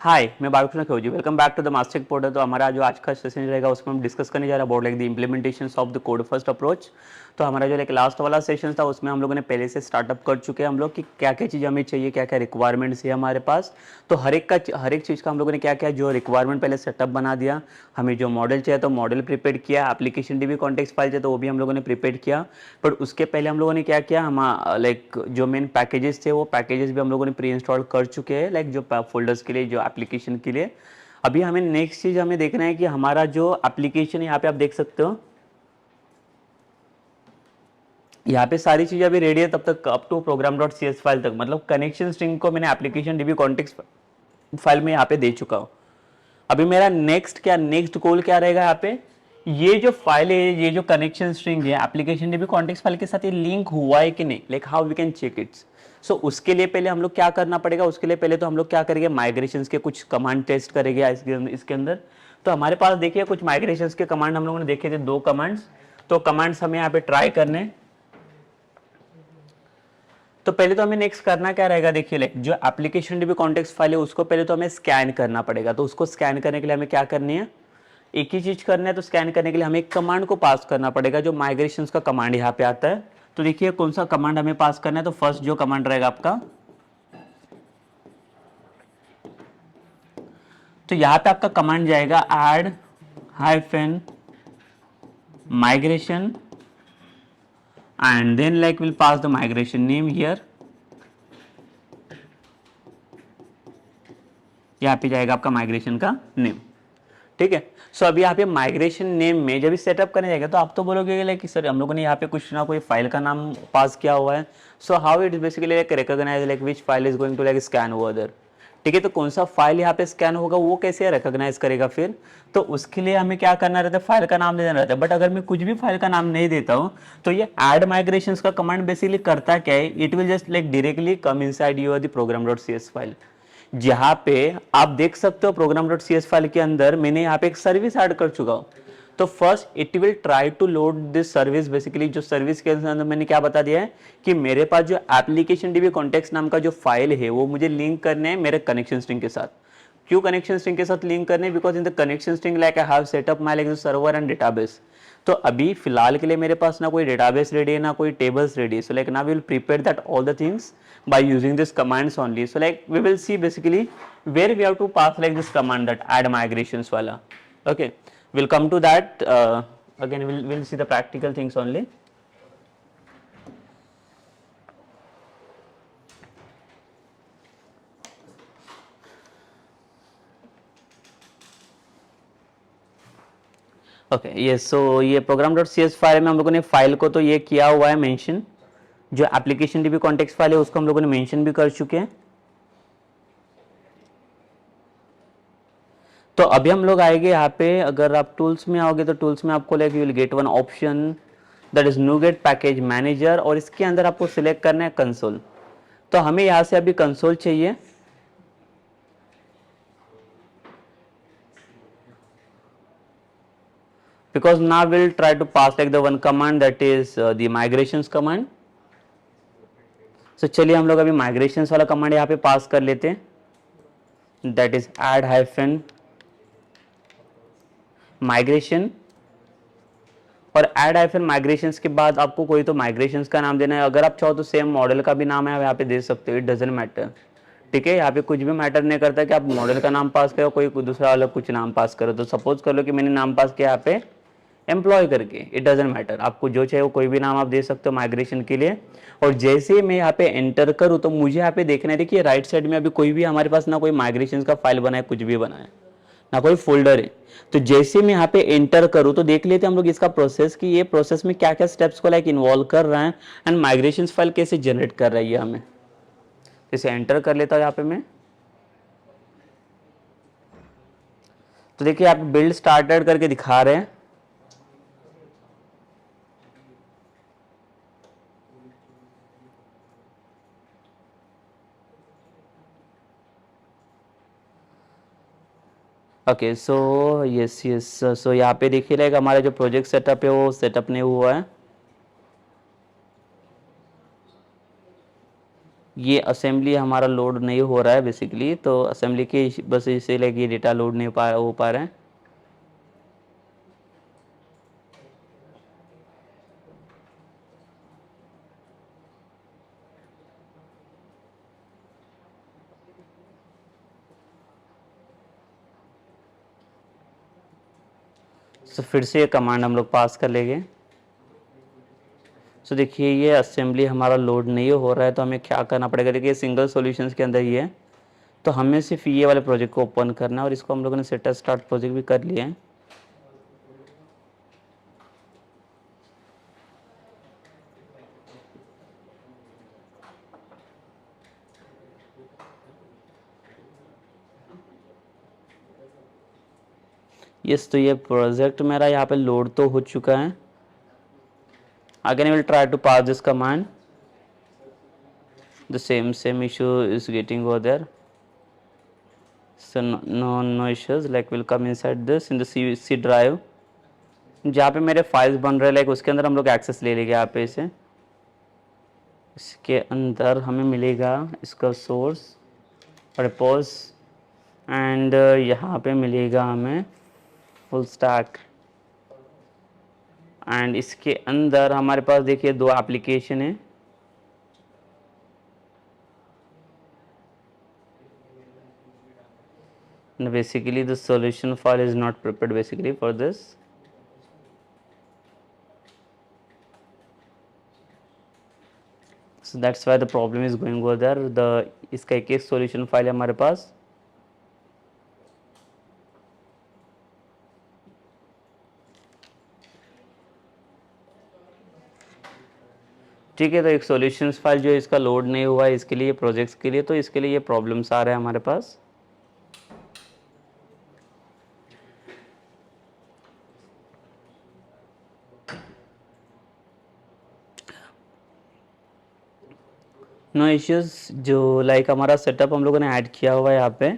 हाय, मैं बालकृष्ण खिलौजी। Welcome back to the master portal. तो हमारा जो आज का सेशन रहेगा उसमें हम डिस्कस करने जा रहे हैं about like the implementation of the code first approach. तो हमारा जो लाइक लास्ट वाला सेशन था उसमें हम लोगों ने पहले से स्टार्टअप कर चुके हैं हम लोग कि क्या क्या चीज़ हमें चाहिए, क्या क्या रिक्वायरमेंट्स है हमारे पास। तो हर एक चीज़ का हम लोगों ने क्या क्या जो रिक्वायरमेंट पहले सेटअप बना दिया। हमें जो मॉडल चाहिए तो मॉडल प्रिपेयर किया, एप्लीकेशन डीबी कॉन्टेक्स्ट फाइल चाहिए तो वो भी हम लोगों ने प्रिपेयर किया। बट उसके पहले हम लोगों ने क्या किया, हम लाइक जो मेन पैकेजेस थे वो पैकेजेस भी हम लोगों ने प्री इंस्टॉल कर चुके हैं, लाइक जो फोल्डर्स के लिए, जो एप्लीकेशन के लिए। अभी हमें नेक्स्ट चीज हमें देखना है कि हमारा जो एप्लीकेशन यहाँ पे आप देख सकते हो, यहाँ पे सारी चीजें अभी रेडी है तब तक up to program dot C S file तक, मतलब कनेक्शन स्ट्रिंग को मैंने एप्लीकेशन डीबी कॉन्टेक्स्ट फाइल में यहाँ पे दे चुका हूँ। अभी मेरा नेक्स्ट गोल क्या रहेगा यहाँ पे, ये जो फाइल है, ये जो कनेक्शन स्ट्रिंग है एप्लीकेशन डीबी कॉन्टेक्स्ट फाइल के साथ ये लिंक हुआ है कि नहीं, like how we can check its. So उसके लिए पहले हम लोग क्या करना पड़ेगा, उसके लिए पहले तो हम लोग क्या करेंगे, माइग्रेशंस के कुछ कमांड टेस्ट करेंगे इसके अंदर। तो हमारे पास देखिए कुछ माइग्रेशंस के कमांड हम लोगों ने देखे थे, 2 कमांड्स। तो कमांड्स हमें यहाँ पे ट्राई करने। तो पहले तो हमें नेक्स्ट करना क्या रहेगा, देखिए लाइक जो एप्लीकेशन डीबी कॉन्टेक्स्ट फाइल है उसको पहले तो हमें स्कैन करना पड़ेगा। तो उसको स्कैन करने के लिए हमें क्या करनी है, एक ही चीज करना है। तो स्कैन करने के लिए हमें एक कमांड को पास करना पड़ेगा, जो माइग्रेशंस का कमांड यहाँ पे आता है। तो देखिए कौन सा कमांड हमें पास करना है। तो फर्स्ट जो कमांड रहेगा आपका, तो यहाँ पे आपका कमांड जाएगा add hyphen migration and then like will pass the migration name here. यहाँ पे जाएगा आपका माइग्रेशन का नेम, ठीक है। सो अभी यहाँ पे माइग्रेशन नेम में जब सेटअप करने जाएगा तो आप तो बोलोगे लाइक सर हम लोगों ने यहाँ पे कुछ ना कोई फाइल का नाम पास किया हुआ है। So how it is basically like recognize like which file is going to like scan over there, ठीक है। तो कौन सा फाइल यहाँ पे स्कैन होगा वो कैसे रिकॉग्नाइज करेगा फिर। तो उसके लिए हमें क्या करना रहता है, फाइल का नाम देना रहता है। बट अगर मैं कुछ भी फाइल का नाम नहीं देता हूँ तो ये ऐड माइग्रेशंस का कमांड बेसिकली करता क्या है, it will just like directly come inside your the program dot C S file. जहां पे आप देख सकते हो program dot C S file के अंदर मैंने यहाँ पे एक सर्विस ऐड कर चुका हूँ। तो first it will try to load this service. Basically जो सर्विस के अंदर मैंने क्या बता दिया है कि मेरे पास जो एप्लीकेशन डीबी कॉन्टेक्स्ट नाम का जो फाइल है वो मुझे लिंक करने है मेरे कनेक्शन स्ट्रिंग के साथ। क्यों कनेक्शन स्ट्रिंग के साथ लिंक करने, because in the connection string like I have setup my like server and database. तो अभी फिलहाल के लिए मेरे पास ना कोई डेटाबेस रेडी है ना कोई टेबल्स रेडी है। So like now we will prepare that all the things by using this commands only. So like we will see basically where we have to pass like this command, that add migrations wala. Okay, we'll come to that again. We'll see the practical things only. Okay yes, so ये program dot C S file में हम लोगों ने file को तो ये किया हुआ है मेंशन। जो एप्लीकेशन डीबी कॉन्टेक्स्ट फाइल है उसको हम लोगों ने मेंशन भी कर चुके हैं। तो अभी हम लोग आएंगे यहाँ पे, अगर आप टूल्स में आओगे तो टूल्स में आपको like you will get one option that is NuGet package manager, और इसके अंदर आपको सिलेक्ट करना है कंसोल। तो हमें यहाँ से अभी कंसोल चाहिए। because now we'll try to pass like the one command that is the migrations command. So चलिए हम लोग अभी migrations वाला कमांड यहाँ पे पास कर लेते हैं, that is add hyphen migration। और add hyphen migrations के बाद आपको कोई तो migrations का नाम देना है। अगर आप चाहो तो सेम मॉडल का भी नाम है यहाँ पे दे सकते हो, इट डजेंट मैटर, ठीक है। यहाँ पे कुछ भी मैटर नहीं करता कि आप मॉडल का नाम पास करो, कोई दूसरा अलग कुछ नाम पास करो। तो सपोज कर लो कि मैंने नाम पास किया यहाँ पे एम्प्लॉय करके, इट डजेंट मैटर, आपको जो चाहिए वो कोई भी नाम आप दे सकते हो माइग्रेशन के लिए। और जैसे ही मैं यहाँ पे एंटर करूँ तो मुझे यहाँ पे देखना है, देखिए राइट साइड में अभी कोई भी हमारे पास ना कोई माइग्रेशन का फाइल बना है, कुछ भी बना है ना कोई फोल्डर है। तो जैसे मैं यहाँ पे एंटर करूँ तो देख लेते हैं हम लोग इसका प्रोसेस कि ये प्रोसेस में क्या क्या स्टेप्स को लाइक इन्वॉल्व कर रहा है एंड माइग्रेशन फाइल कैसे जनरेट कर रहा है ये हमें। जैसे एंटर कर लेता हूँ यहाँ पे मैं, तो देखिए आप बिल्ड स्टार्टेड करके दिखा रहे हैं। ओके सो यस यस, सो यहाँ पे देखिए लाइक हमारा जो प्रोजेक्ट सेटअप है वो सेटअप नहीं हुआ है। ये असेंबली हमारा लोड नहीं हो रहा है बेसिकली, तो असेंबली के बस इसीलिए ये डेटा लोड नहीं हो पा रहे हैं। तो फिर से ये कमांड हम लोग पास कर लेंगे। सो देखिए ये असेंबली हमारा लोड नहीं हो रहा है, तो हमें क्या करना पड़ेगा। देखिए सिंगल सॉल्यूशंस के अंदर ही है, तो हमें सिर्फ ये वाले प्रोजेक्ट को ओपन करना है, और इसको हम लोगों ने सेट स्टार्ट प्रोजेक्ट भी कर लिया है। यस, तो ये प्रोजेक्ट मेरा यहाँ पे लोड तो हो चुका है। Again I will try to pass this command, the same issue is getting over there. So no issues, like will come inside this in the C drive, जहाँ पे मेरे फाइल्स बन रहे, लाइक उसके अंदर हम लोग एक्सेस ले लेंगे। यहाँ पे इसे, इसके अंदर हमें मिलेगा इसका सोर्स रिपोज, एंड यहाँ पे मिलेगा हमें फुल स्टैक, एंड इसके अंदर हमारे पास देखिए दो एप्लीकेशन है। Basically the solution file is not prepared basically for this. So that's why the problem is going over there. The इसका एक solution file है हमारे पास। ठीक है, तो एक सॉल्यूशंस फाइल जो इसका लोड नहीं हुआ है इसके लिए, प्रोजेक्ट्स के लिए, तो इसके लिए ये प्रॉब्लम्स आ रहे हैं हमारे पास। नो इश्यूज, जो लाइक हमारा सेटअप हम लोगों ने ऐड किया हुआ है यहाँ पे,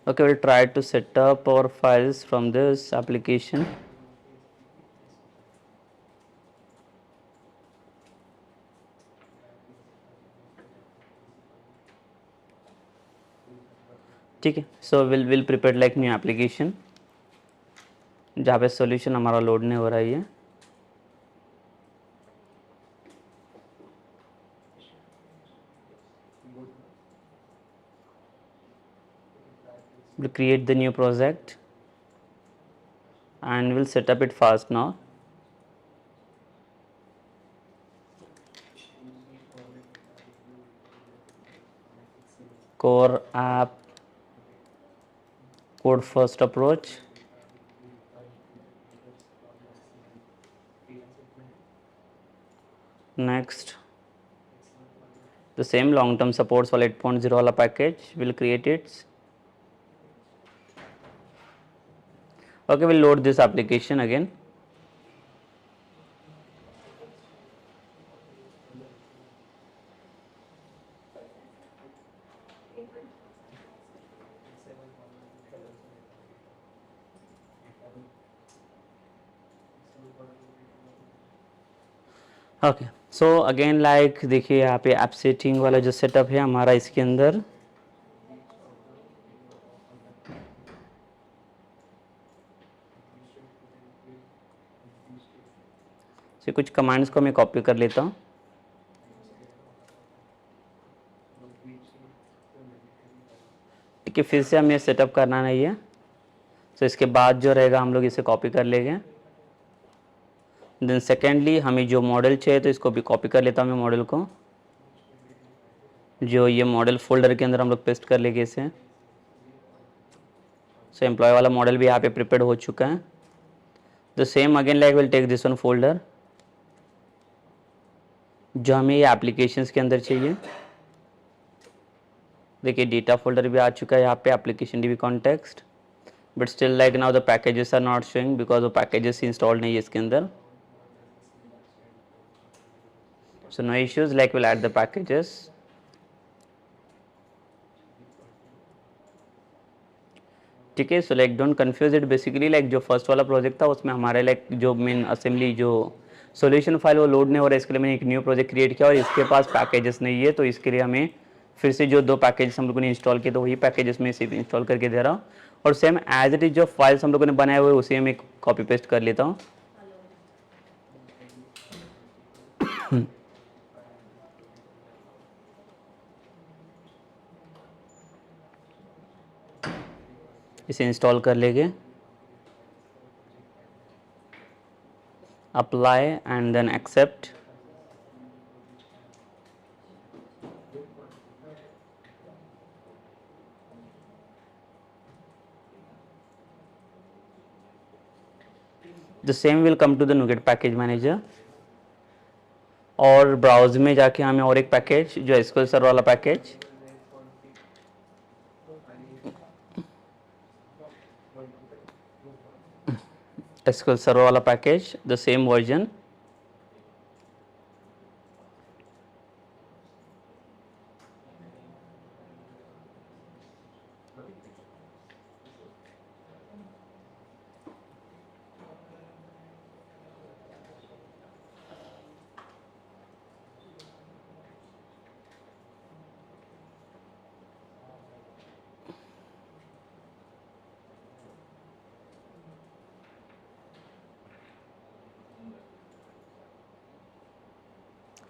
okay, we'll try to set up our files from this application. ठीक है, so will prepare like new application जहाँ पे सॉल्यूशन हमारा लोड नहीं हो रहा है। We'll create the new project and we'll set up it fast now. Core app code first approach. Next, the same long term supports वाला 8.0 वाला package will create it. Okay, we'll load this application again. Okay, so again like देखिए यहाँ पे app setting वाला जो setup है हमारा, इसके अंदर से कुछ कमांड्स को मैं कॉपी कर लेता हूँ। ठीक है, फिर से हमें सेटअप करना नहीं है, तो इसके बाद जो रहेगा हम लोग इसे कॉपी कर लेंगे। देन सेकेंडली हमें जो मॉडल चाहिए तो इसको भी कॉपी कर लेता हूँ मैं, मॉडल को जो ये मॉडल फोल्डर के अंदर हम लोग पेस्ट कर लेंगे इसे। सो एम्प्लॉय वाला मॉडल भी यहाँ पे प्रिपेयर हो चुका है। The same again like will take this one folder जो हमें ये एप्लीकेशंस के अंदर चाहिए। देखिए डेटा फोल्डर भी आ चुका है यहाँ पे, application DB context, but still like now the packages are not showing because वो पैकेजेस इंस्टॉल नहीं है इसके अंदर। So no issues, like will add the packages. ठीक है, so like don't confuse it, basically like जो फर्स्ट वाला project था उसमें हमारे लाइक जो मेन असेंबली जो सॉल्यूशन फाइल वो लोड नहीं हो रहा है, इसके लिए मैंने एक न्यू प्रोजेक्ट क्रिएट किया और इसके पास पैकेजेस नहीं है, तो इसके लिए हमें फिर से जो 2 पैकेजेस हम लोगों ने इंस्टॉल किए तो वही पैकेजेस में सिर्फ इंस्टॉल करके दे रहा हूँ, और सेम एज इट इज जो फाइल्स हम लोगों ने बनाए हुए उसे मैं कॉपी पेस्ट कर लेता हूँ। इसे इंस्टॉल कर लेंगे, apply and then accept. The same will come to the NuGet package manager, और ब्राउज में जाके हमें और एक पैकेज जो एसक्यूएल सर्वर वाला पैकेज, एसक्यूएल सर्वर वाला पैकेज द सेम वर्जन,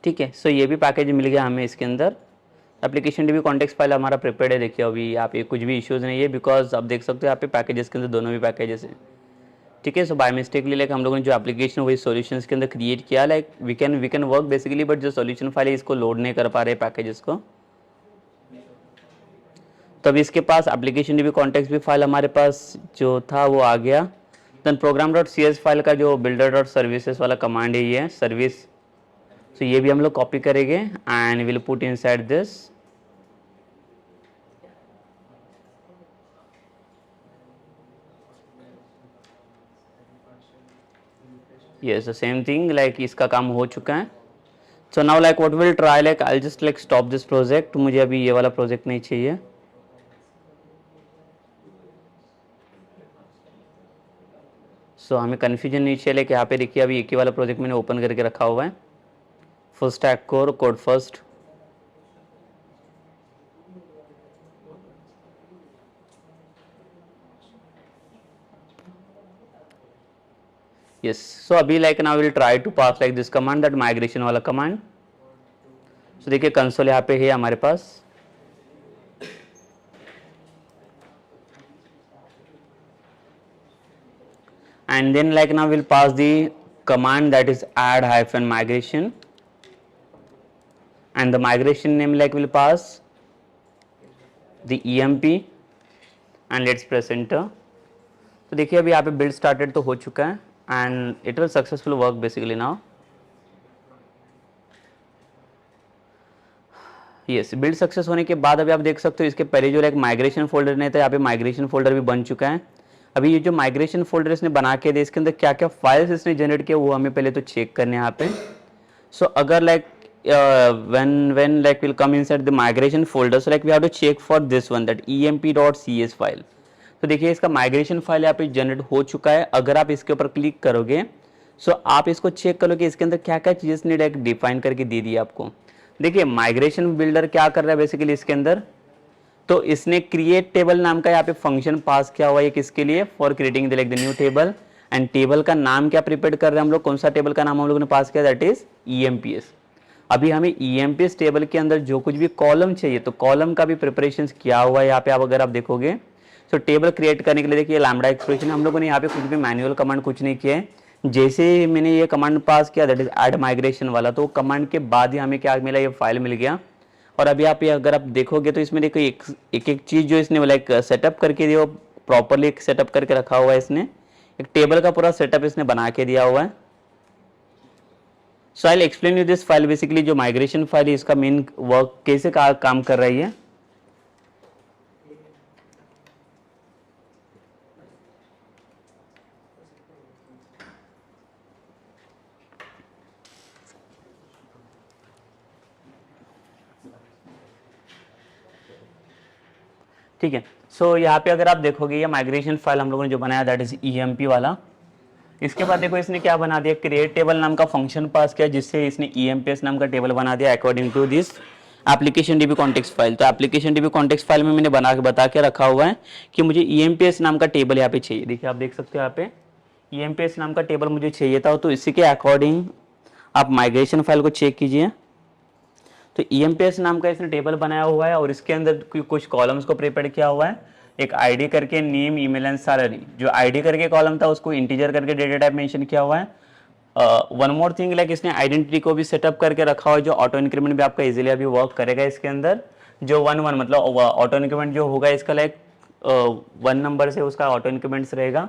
ठीक है। सो ये भी पैकेज मिल गया हमें इसके अंदर। एप्लीकेशन डीबी कॉन्टेक्स्ट फाइल हमारा प्रिपेयर्ड है, देखिए अभी यहाँ पे कुछ भी इश्यूज़ नहीं है बिकॉज आप देख सकते हो यहाँ पे पैकेजेस के अंदर दोनों भी पैकेजेस हैं। ठीक है, सो बाय मिस्टेकली लाइक हम लोगों ने जो एप्लीकेशन वही सॉल्यूशंस के अंदर क्रिएट किया, like we can work basically, but जो सॉल्यूशन फाइल है इसको लोड नहीं कर पा रहे पैकेजेस को। तो अभी इसके पास एप्लीकेशन डीबी कॉन्टेक्स्ट भी फाइल हमारे पास जो था वो आ गया। देन program.cs फाइल का जो builder.services वाला कमांड है ये सर्विस, तो ये भी हम लोग कॉपी करेंगे and will put inside this. yes the same thing, like इसका काम हो चुका है। so now like what we'll try, like I'll just like stop this project, मुझे अभी ये वाला प्रोजेक्ट नहीं चाहिए। सो हमें कन्फ्यूजन नहीं चाहिए, कि यहाँ पे देखिए अभी एक ही वाला प्रोजेक्ट मैंने ओपन करके रखा हुआ है, full stack core code first. yes so अभी like now we'll try to pass like this command, that migration वाला command। so देखिए कंसोल यहाँ पे है हमारे पास, and then like now we'll pass the command that is add hyphen migration, and the migration name like will pass the emp and let's press enter। तो देखिए अभी यहाँ पे build started तो हो चुका है and it will successfully work basically now। yes build success होने के बाद अभी आप देख सकते हो इसके पहले जो एक माइग्रेशन फोल्डर नहीं था, यहाँ पे माइग्रेशन फोल्डर भी बन चुका है। अभी ये जो माइग्रेशन फोल्डर इसने बना के दिया, इसके अंदर क्या क्या फाइल्स इसने जनरेट किया वो हमें पहले तो चेक करने हैं यहाँ पे। सो अगर like when like will come inside the migration folder, so like we have to check for this one, that emp.cs file। तो देखिए इसका माइग्रेशन फाइल यहाँ पे जनरेट हो चुका है। अगर आप इसके ऊपर क्लिक करोगे सो आप इसको चेक करो कि इसके अंदर क्या क्या चीज़ें ने डायरेक्ट डिफाइन करके दे दी आपको। देखिए माइग्रेशन बिल्डर क्या कर रहा है बेसिकली इसके अंदर, तो इसने क्रिएट टेबल नाम का यहाँ पे फंक्शन पास किया हुआ है, किसके लिए, for creating the like the new table. And table का नाम क्या प्रिपेयर कर रहे हैं हम लोग, कौन सा टेबल का नाम हम लोगों ने पास किया, दैट इज emps। अभी हमें emps टेबल के अंदर जो कुछ भी कॉलम चाहिए तो कॉलम का भी प्रिपरेशन किया हुआ है यहाँ पे। आप अगर आप देखोगे तो टेबल क्रिएट करने के लिए देखिए लैम्बडा एक्सप्रेशन, हम लोगों ने यहाँ पे कुछ भी मैनुअल कमांड कुछ नहीं किया है। जैसे मैंने ये कमांड पास किया दैट इज ऐड माइग्रेशन वाला, तो कमांड के बाद ही हमें क्या मिला, ये फाइल मिल गया। और अभी आप ये अगर आप देखोगे तो इसमें देखो एक चीज़ जो इसने लाइक सेटअप करके दिया, प्रॉपरली सेटअप करके रखा हुआ है इसने, एक टेबल का पूरा सेटअप इसने बना के दिया हुआ है। So I explain you this file. Basically जो माइग्रेशन फाइल है इसका मेन वर्क कैसे काम कर रही है। ठीक है, सो यहाँ पे अगर आप देखोगे ये माइग्रेशन फाइल हम लोगों ने जो बनाया दैट इज ईएमपी वाला। इसके बाद देखो इसने क्या बना दिया, क्रिएट टेबल नाम का फंक्शन पास किया जिससे इसने ईएमपीएस नाम का टेबल बना दिया according to this application DB context file. तो एप्लीकेशन डीबी कॉन्टेक्स्ट फाइल में मैंने बता के रखा हुआ है कि मुझे ईएमपीएस नाम का टेबल यहाँ पे चाहिए। देखिए आप देख सकते हो यहाँ पे ईएमपीएस नाम का टेबल मुझे चाहिए था, तो इसी के अकॉर्डिंग आप माइग्रेशन फाइल को चेक कीजिए। तो ईएमपीएस नाम का इसने टेबल बनाया हुआ है और इसके अंदर कुछ कॉलम्स को प्रिपेयर किया हुआ है। एक आईडी करके, नेम, ईमेल एंड सैलरी। जो आईडी करके कॉलम था उसको इंटीजर करके डेटा टाइप मेंशन किया हुआ है। वन मोर थिंग, लाइक इसने आइडेंटिटी को भी सेटअप करके रखा हुआ है जो ऑटो इंक्रीमेंट भी आपका इजीली अभी वर्क करेगा इसके अंदर। जो 1 1 मतलब ऑटो इंक्रीमेंट जो होगा इसका लाइक 1 नंबर से उसका ऑटो इंक्रीमेंट्स रहेगा।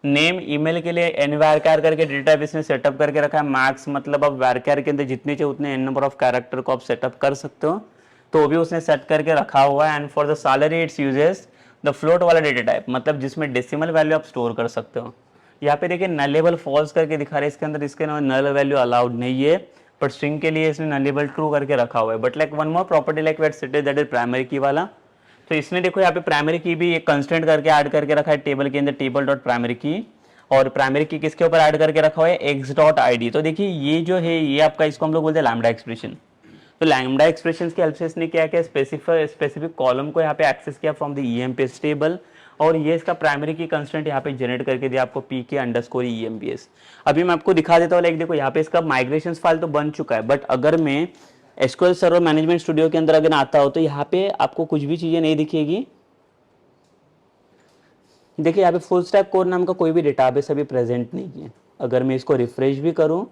नेम, ईमेल के लिए एन वारक्यार करके डेटा टाइप इसने सेटअप करके रखा है। मैक्स मतलब अब वारक्यार के अंदर जितने चाहिए उतने एन नंबर ऑफ कैरेक्टर को आप सेटअप कर सकते हो, तो वो भी उसने सेट करके रखा हुआ है। And for the salary it's uses the float वाला डेटा टाइप, मतलब जिसमें डेसिमल वैल्यू आप स्टोर कर सकते हो। यहाँ पे देखिए नलेबल फॉल्स करके दिखा रहे हैं इसके अंदर, इसके नल वैल्यू अलाउड नहीं है, बट स्ट्रिंग के लिए इसने नलेबल ट्रू करके रखा हुआ है। But like one more property like weight set that is primary key वाला। तो इसने देखो यहाँ पे प्राइमरी की भी एक कंस्टेंट करके ऐड करके रखा है टेबल के अंदर, टेबल डॉट प्राइमरी की। और प्राइमरी की किसके ऊपर ऐड करके रखा हुआ है, एक्स डॉट आई डी। तो देखिए ये जो है ये आपका, इसको हम लोग बोलते हैं लैम्डा एक्सप्रेशन। तो लैम्डा एक्सप्रेशन की हेल्प से इसने क्या किया, स्पेसिफिक कॉलम को यहाँ पे एक्सेस किया फ्रॉम द ईएमपीएस टेबल, और ये इसका प्राइमरी की कंस्टेंट यहाँ पे जनरेट करके दिया आपको पी के अंडरस्कोर ईएमपीएस। अभी मैं आपको दिखा देता हूँ, लाइक देखो यहाँ पे इसका माइग्रेशन फाइल तो बन चुका है, बट अगर मैं एसक्यूएल सर्वर मैनेजमेंट स्टूडियो के अंदर अगर आता हो तो यहाँ पे आपको कुछ भी चीजें नहीं दिखेगी। देखिए यहाँ पे फुल स्टैक कोड नाम का कोई भी डेटाबेस अभी प्रेजेंट नहीं है। अगर मैं इसको रिफ्रेश भी करूं,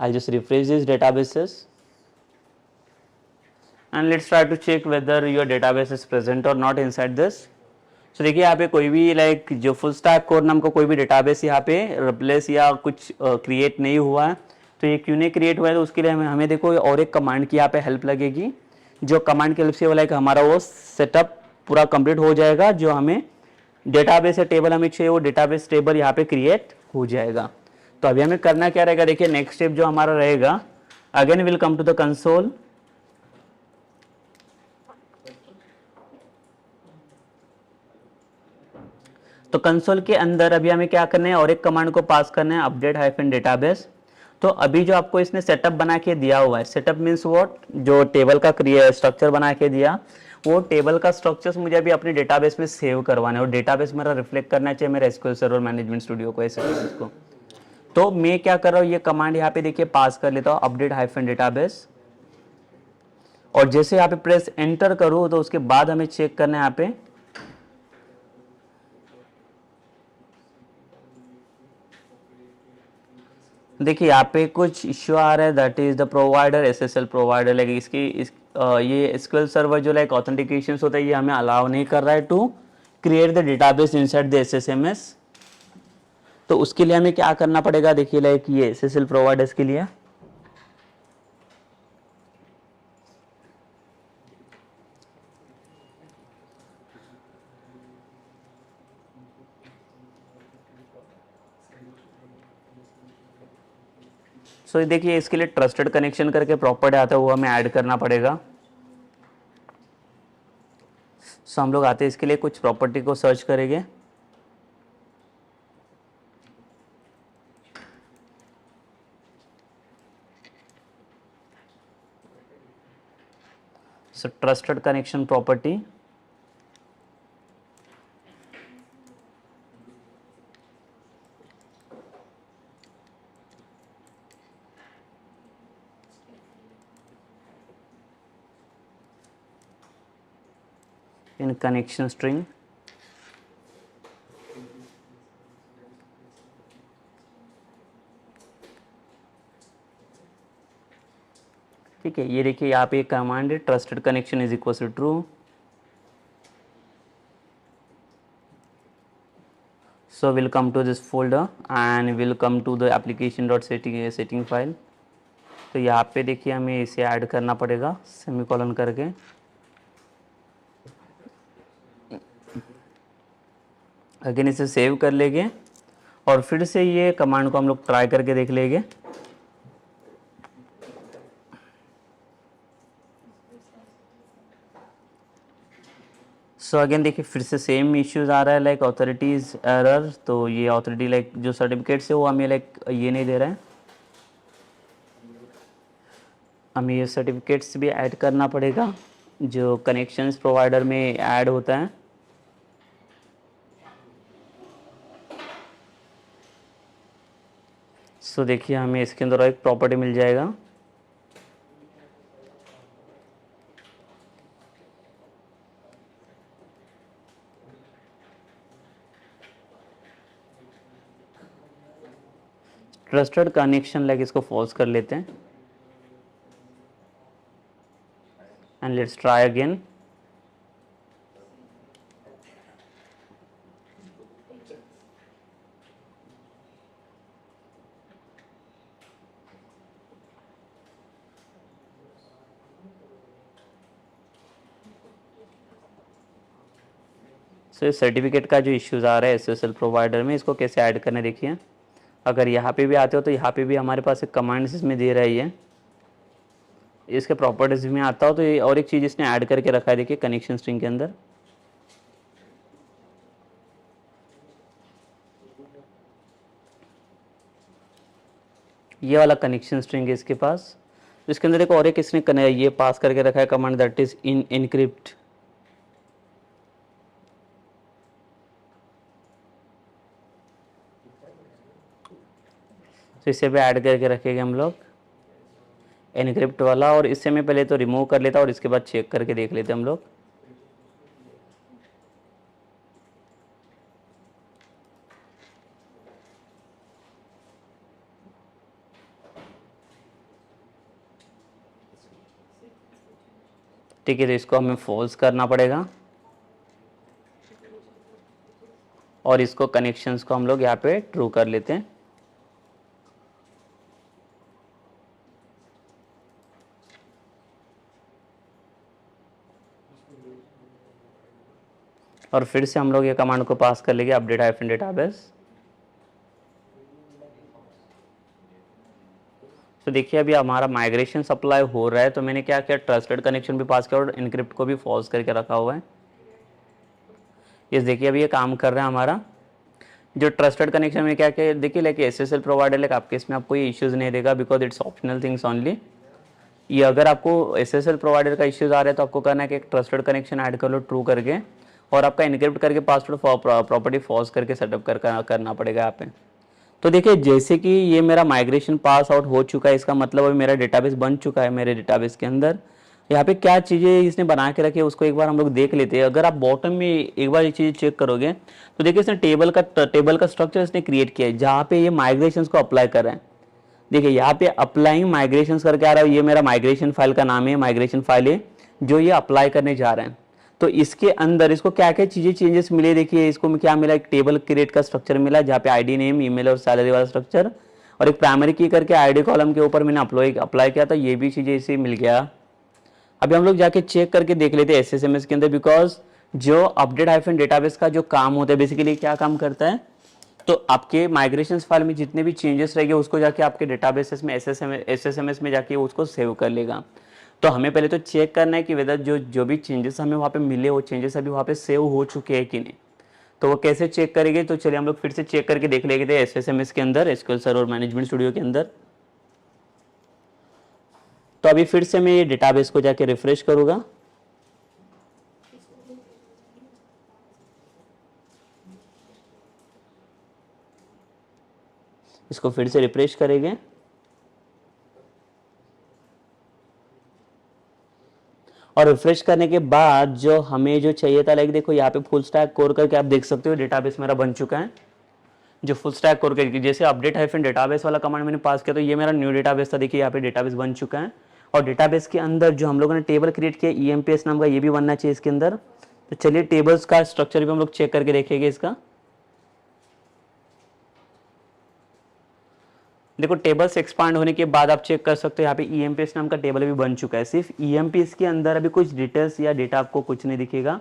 I'll just refresh these databases and let's try to check whether your database is present or not inside this. So देखिए यहाँ पे कोई भी लाइक जो फुल स्टैक कोड नाम का कोई भी डेटाबेस यहाँ पे रिप्लेस या कुछ क्रिएट नहीं हुआ है। तो ये क्यों नहीं क्रिएट हुआ है, तो उसके लिए हमें देखो और एक कमांड की यहाँ पे हेल्प लगेगी, जो कमांड की हेल्प से वो लाइक हमारा वो सेटअप पूरा कंप्लीट हो जाएगा। जो हमें डेटाबेस या टेबल हमें चाहिए वो डेटाबेस टेबल यहाँ पे क्रिएट हो जाएगा। तो अभी हमें करना क्या रहेगा, देखिए नेक्स्ट स्टेप जो हमारा रहेगा, again will come to the console. तो कंसोल के अंदर अभी हमें क्या करना है, और एक कमांड को पास करना है, अपडेट हाइफन डेटाबेस। तो अभी जो आपको इसने सेटअप बना के दिया हुआ है, सेटअप मीन्स व्हाट, जो टेबल का स्ट्रक्चर बना के दिया, वो टेबल का स्ट्रक्चर्स मुझे अभी अपने डेटाबेस में सेव करवाना है, और डेटाबेस मेरा रिफ्लेक्ट करना चाहिए मेरे एसक्यूएल सर्वर मैनेजमेंट स्टूडियो को, ऐसे को। तो मैं क्या कर रहा हूँ, ये कमांड यहाँ पे देखिए पास कर लेता हूँ, अपडेट हाइफन डेटाबेस। और जैसे यहाँ पे प्रेस एंटर करूँ तो उसके बाद हमें चेक करना है यहाँ पे, देखिए यहाँ पे कुछ इश्यू आ रहा है, that is the provider SSL provider. Like ये एसक्यूएल सर्वर जो लाइक ऑथेंटिकेशन होता है ये हमें अलाउ नहीं कर रहा है to create the database inside the SSMS. तो उसके लिए हमें क्या करना पड़ेगा, देखिए लाइक ये एसएसएल प्रोवाइडर्स के लिए सो देखिए इसके लिए ट्रस्टेड कनेक्शन करके प्रॉपर्टी आता है, वो हमें ऐड करना पड़ेगा। सो हम लोग आते हैं इसके लिए कुछ प्रॉपर्टी को सर्च करेंगे। So trusted connection property, in connection string, ठीक है। ये देखिए यहाँ पे एक कमांड है, trusted connection is equal to true. So we'll come to this folder and we'll come to the application.setting file. तो यहाँ पे देखिए हमें इसे ऐड करना पड़ेगा सेमीकोलन करके। अगेन इसे सेव कर लेंगे और फिर से ये कमांड को हम लोग ट्राई करके देख लेंगे। सो अगेन देखिए फिर से सेम इश्यूज आ रहा है लाइक ऑथोरिटीज एरर। तो ये ऑथोरिटी लाइक जो सर्टिफिकेट्स है वो हमें लाइक ये नहीं दे रहा है, हमें ये सर्टिफिकेट्स भी ऐड करना पड़ेगा जो कनेक्शंस प्रोवाइडर में ऐड होता है। सो देखिए हमें इसके अंदर एक प्रॉपर्टी मिल जाएगा। ट्रस्टेड कनेक्शन लाइक इसको फॉल्स कर लेते हैं एंड लेट्स ट्राई अगेन। सो इस सर्टिफिकेट का जो इश्यूज आ रहा है एसएसएल प्रोवाइडर में, इसको कैसे ऐड करना देखिए। अगर यहाँ पे भी आते हो तो यहाँ पे भी हमारे पास एक कमांड्स इसमें दे रहा है, इसके प्रॉपर्टीज में आता हो तो ये और एक चीज़ इसने ऐड करके रखा है देखिए कनेक्शन स्ट्रिंग के अंदर। ये वाला कनेक्शन स्ट्रिंग है इसके पास। तो इसके अंदर एक और एक इसने ये पास करके रखा है कमांड दैट इज इनक्रिप्ट। तो इसे भी ऐड करके रखेंगे हम लोग एनक्रिप्ट वाला। और इससे मैं पहले तो रिमूव कर लेता और इसके बाद चेक करके देख लेते हम लोग। ठीक है, तो इसको हमें फॉल्स करना पड़ेगा और इसको कनेक्शंस को हम लोग यहाँ पे ट्रू कर लेते हैं। और फिर से हम लोग ये कमांड को पास कर लेंगे अपडेट हाइफन डेटाबेस। तो देखिए अभी हमारा माइग्रेशन सप्लाई हो रहा है, तो मैंने क्या किया ट्रस्टेड कनेक्शन भी पास किया और इनक्रिप्ट को भी फॉल्स करके रखा हुआ है। ये देखिए अभी ये काम कर रहा है हमारा। जो ट्रस्टेड कनेक्शन में क्या क्या देखिए लाइक एसएसएल प्रोवाइडर लाइक आपके इसमें आपको ये इश्यूज नहीं देगा because it's optional things only. ये अगर आपको एसएसएल प्रोवाइडर का इश्यूज आ रहा है तो आपको करना है कि एक ट्रस्टेड कनेक्शन ऐड कर लो ट्रू करके और आपका इनक्रिप्ट करके पासवर्ड प्रॉपर्टी फॉल्स करके सेटअप करना पड़ेगा यहाँ पे। तो देखिए जैसे कि ये मेरा माइग्रेशन पास आउट हो चुका है, इसका मतलब अभी मेरा डेटाबेस बन चुका है। मेरे डेटाबेस के अंदर यहाँ पे क्या चीज़ें इसने बना के रखी है उसको एक बार हम लोग देख लेते हैं। अगर आप बॉटम में एक बार ये चीज़ चेक करोगे तो देखिए इसने टेबल का स्ट्रक्चर इसने क्रिएट किया है जहाँ पे ये माइग्रेशन को अप्लाई कर रहे हैं। देखिए यहाँ पे अप्लाइंग माइग्रेशन करके आ रहा है, ये मेरा माइग्रेशन फाइल का नाम है, माइग्रेशन फाइल है जो ये अप्लाई करने जा रहे हैं। तो इसके अंदर इसको क्या क्या चीज़ें चेंजेस मिले देखिए, इसको क्या मिला, एक टेबल क्रिएट का स्ट्रक्चर मिला जहाँ पे आईडी नेम ईमेल और सैलरी वाला स्ट्रक्चर और एक प्राइमरी की करके आईडी कॉलम के ऊपर मैंने अप्लाई किया था, ये भी चीज़ें इसे मिल गया। अभी हम लोग जाके चेक करके देख लेते हैं एसएसएमएस के अंदर, बिकॉज जो अपडेट हाइफन डेटाबेस का जो काम होता है बेसिकली क्या काम करता है, तो आपके माइग्रेशन फाइल में जितने भी चेंजेस रहेंगे उसको जाके आपके डेटाबेसेस में एसएसएमएस में जाके उसको सेव कर लेगा। तो हमें पहले तो चेक करना है कि वेदर जो भी चेंजेस हमें वहाँ पे मिले वो चेंजेस अभी वहाँ पे सेव हो चुके हैं कि नहीं। तो वो कैसे चेक करेंगे, तो चलिए हम लोग फिर से चेक करके देख लेंगे एसएसएमएस के अंदर, एसक्यूएल सर्वर मैनेजमेंट स्टूडियो के अंदर। तो अभी फिर से मैं ये डेटाबेस को जाके रिफ्रेश करूँगा। इसको फिर से रिफ्रेश करेंगे और रिफ्रेश करने के बाद जो हमें जो चाहिए था लाइक देखो यहाँ पे फुल स्टैक कोर करके आप देख सकते हो डेटाबेस मेरा बन चुका है। जो फुल स्टैक कोर करके जैसे अपडेट हाइफन डेटाबेस वाला कमांड मैंने पास किया तो ये मेरा न्यू डेटाबेस था, देखिए यहाँ पे डेटाबेस बन चुका है। और डेटाबेस के अंदर जो हम लोगों ने टेबल क्रिएट किया ईएमपीएस नाम का, ये भी बनना चाहिए इसके अंदर। तो चलिए टेबल्स का स्ट्रक्चर भी हम लोग चेक करके देखेंगे इसका। देखो टेबल्स एक्सपांड होने के बाद आप चेक कर सकते हो यहाँ पे EMPS नाम का टेबल भी बन चुका है। सिर्फ EMPS के अंदर अभी कुछ डिटेल्स या डेटा आपको कुछ नहीं दिखेगा,